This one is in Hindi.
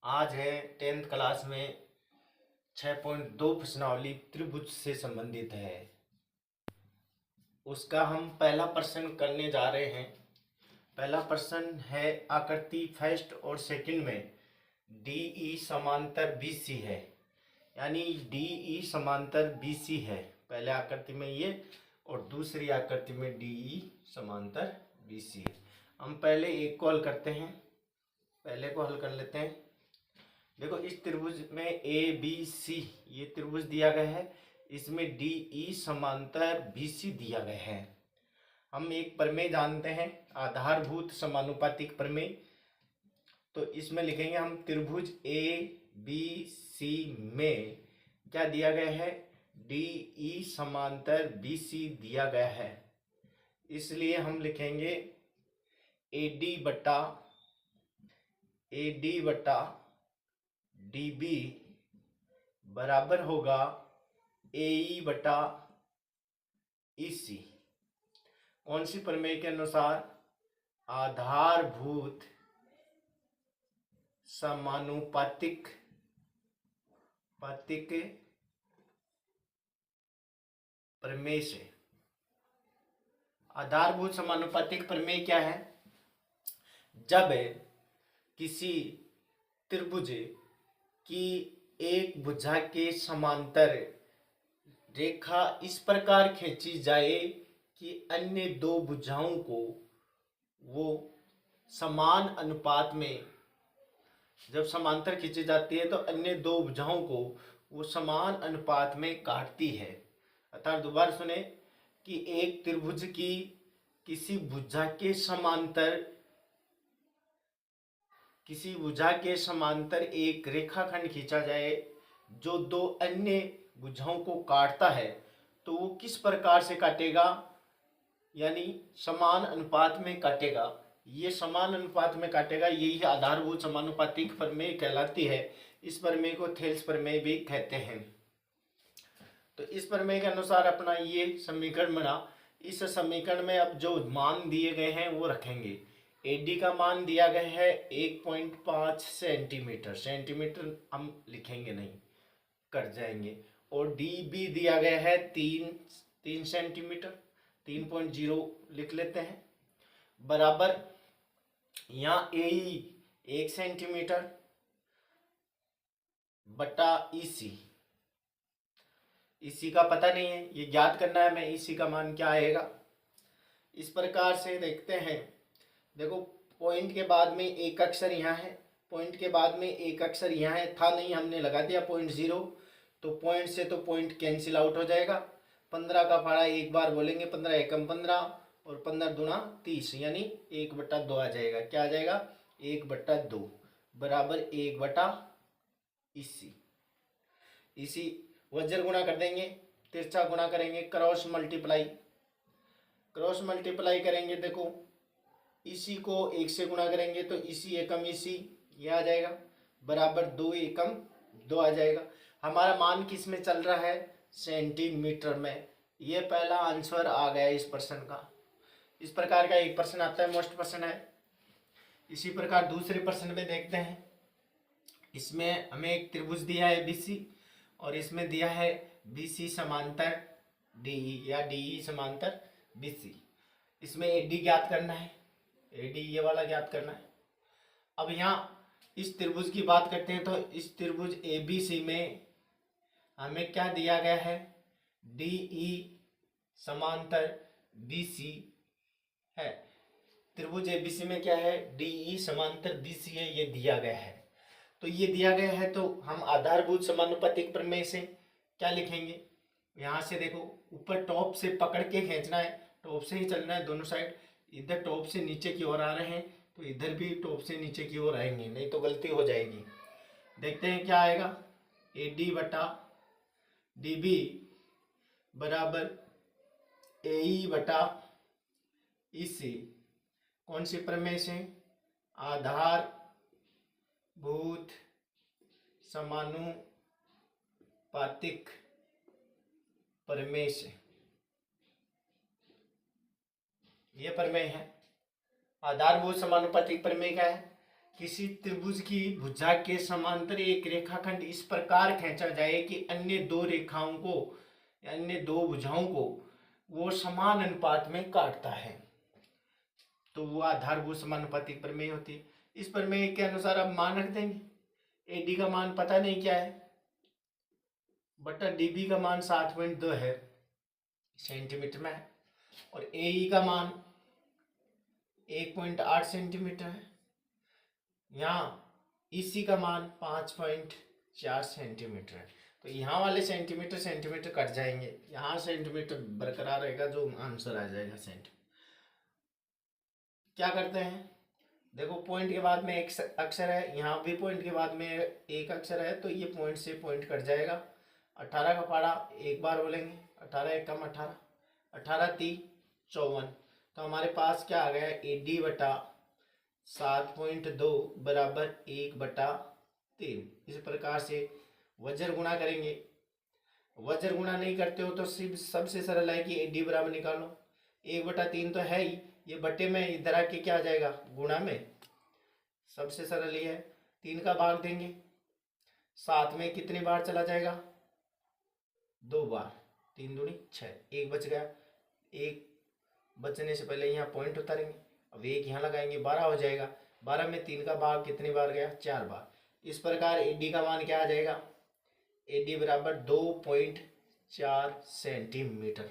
आज है 10th क्लास में 6.2 प्रश्नावली त्रिभुज से संबंधित है। उसका हम पहला प्रश्न करने जा रहे हैं। पहला प्रश्न है आकृति फर्स्ट और सेकंड में DE समांतर BC है, यानी DE समांतर BC है पहले आकृति में ये, और दूसरी आकृति में DE समांतर BC है। हम पहले एक को हल करते हैं, पहले को हल कर लेते हैं। देखो इस त्रिभुज में ABC ये त्रिभुज दिया गया है, इसमें DE समांतर BC दिया गया है। हम एक प्रमेय जानते हैं, आधारभूत समानुपातिक प्रमेय। तो इसमें लिखेंगे हम त्रिभुज ABC में क्या दिया गया है, DE समांतर BC दिया गया है। इसलिए हम लिखेंगे AD बटा DB बराबर होगा AE बटा EC। कौन सी प्रमेय के अनुसार? आधारभूत समानुपातिक प्रमेय से। आधारभूत समानुपातिक प्रमेय क्या है? जब किसी त्रिभुज की एक भुजा के समांतर रेखा इस प्रकार खींची जाए कि अन्य दो भुजाओं को वो समान अनुपात में, जब समांतर खींची जाती है तो अन्य दो भुजाओं को वो समान अनुपात में काटती है। अर्थात दोबारा सुने कि एक त्रिभुज की किसी भुजा के समांतर एक रेखाखंड खींचा जाए जो दो अन्य भुजाओं को काटता है, तो वो किस प्रकार से काटेगा, यानी समान अनुपात में काटेगा। ये समान अनुपात में काटेगा, यही आधारभूत समानुपातिक प्रमेय कहलाती है। इस प्रमेय को थेल्स प्रमेय भी कहते हैं। तो इस प्रमेय के अनुसार अपना ये समीकरण बना। इस समीकरण में अब जो मान दिए गए हैं वो रखेंगे। AD का मान दिया गया है 1.5 सेंटीमीटर हम लिखेंगे नहीं, कट जाएंगे। और DB दिया गया है 3 सेंटीमीटर, 3.0 लिख लेते हैं, बराबर यहाँ AE 1 सेंटीमीटर बटा EC का पता नहीं है, ये ज्ञात करना है हमें EC का मान क्या आएगा। इस प्रकार से देखते हैं। देखो पॉइंट के बाद में एक अक्षर यहाँ है, पॉइंट के बाद में एक अक्षर यहाँ है, था नहीं, हमने लगा दिया 0.0। तो पॉइंट से तो पॉइंट कैंसिल आउट हो जाएगा। 15 का फाड़ा एक बार बोलेंगे, 15 एकम 15 और 15 दूना 30, यानी 1/2 आ जाएगा। क्या आ जाएगा? 1/2 बराबर 1/EC। इसी वज्र गुणा कर देंगे, तिरछा गुणा करेंगे, क्रॉस मल्टीप्लाई करेंगे। देखो इसी को 1 से गुणा करेंगे तो इसी एकम इसी ये आ जाएगा, बराबर 2 एकम 2 आ जाएगा। हमारा मान किस में चल रहा है? सेंटीमीटर में। ये पहला आंसर आ गया इस प्रश्न का। इस प्रकार का एक प्रश्न आता है, मोस्ट प्रश्न है। इसी प्रकार दूसरे प्रश्न में देखते हैं। इसमें हमें एक त्रिभुज दिया है BC और इसमें दिया है BC समांतर DE या DE समांतर BC। इसमें AD ज्ञात करना है, AD ये वाला ज्ञात करना है। अब यहाँ इस त्रिभुज की बात करते हैं तो इस त्रिभुज ABC में हमें क्या दिया गया है? DE समांतर BC है। त्रिभुज ABC में क्या है? DE समांतर BC है, ये दिया गया है। तो ये दिया गया है तो हम आधारभूत समानुपातिक प्रमेय से क्या लिखेंगे? यहाँ से देखो ऊपर टॉप से पकड़ के खींचना है, टॉप से ही चलना है दोनों साइड। इधर टॉप से नीचे की ओर आ रहे हैं तो इधर भी टॉप से नीचे की ओर आएंगे, नहीं तो गलती हो जाएगी। देखते हैं क्या आएगा। AD बटा DB बराबर AE बटा EC। कौन सी प्रमेय से? आधारभूत समानुपातिक प्रमेय से। ये प्रमेय है। आधारभूत समानुपातिक प्रमेय क्या है? किसी त्रिभुज की भुजा के समांतर एक रेखाखंड इस प्रकार खींचा जाए कि अन्य दो रेखाओं को या अन्य दो भुजाओं को वो समान अनुपात में काटता है, तो वो आधारभूत समानुपाती प्रमेय होती है। इस प्रमेय के अनुसार आप मान रख देंगे। एडी का मान पता नहीं क्या है, बटा डीबी का मान 7.2 है सेंटीमीटर में है, और एई का मान 1.8 सेंटीमीटर है। यहाँ ईसी का मान 5.4 सेंटीमीटर है। तो यहाँ वाले सेंटीमीटर सेंटीमीटर कट जाएंगे, यहाँ सेंटीमीटर बरकरार रहेगा, जो आंसर आ जाएगा सेंटीमीटर। क्या करते हैं, देखो पॉइंट के बाद में एक अक्षर है, यहाँ भी पॉइंट के बाद में एक अक्षर है, तो ये पॉइंट से पॉइंट कट जाएगा। 18 का पारा एक बार बोलेंगे, 18 एक कम 18, 18 3 54। तो हमारे पास क्या आ गया, एडी बटा 7.2 बराबर 1/3। इस प्रकार से वज्र गुणा करेंगे। वज्र गुणा नहीं करते हो तो सिर्फ सबसे सरल है कि एडी बराबर निकालो। 1/3 तो है ही, ये बटे में इधर आके क्या आ जाएगा, गुणा में। सबसे सरल ये है, 3 का भाग देंगे, 7 में कितनी बार चला जाएगा, 2 बार, 3 दूनी 6, एक बच गया। एक बचने से पहले यहाँ पॉइंट उतारेंगे, अब एक यहाँ लगाएंगे, 12 हो जाएगा। 12 में 3 का भाग कितनी बार गया, 4 बार। इस प्रकार एडी का मान क्या आ जाएगा, एडी बराबर 2.4 सेंटीमीटर।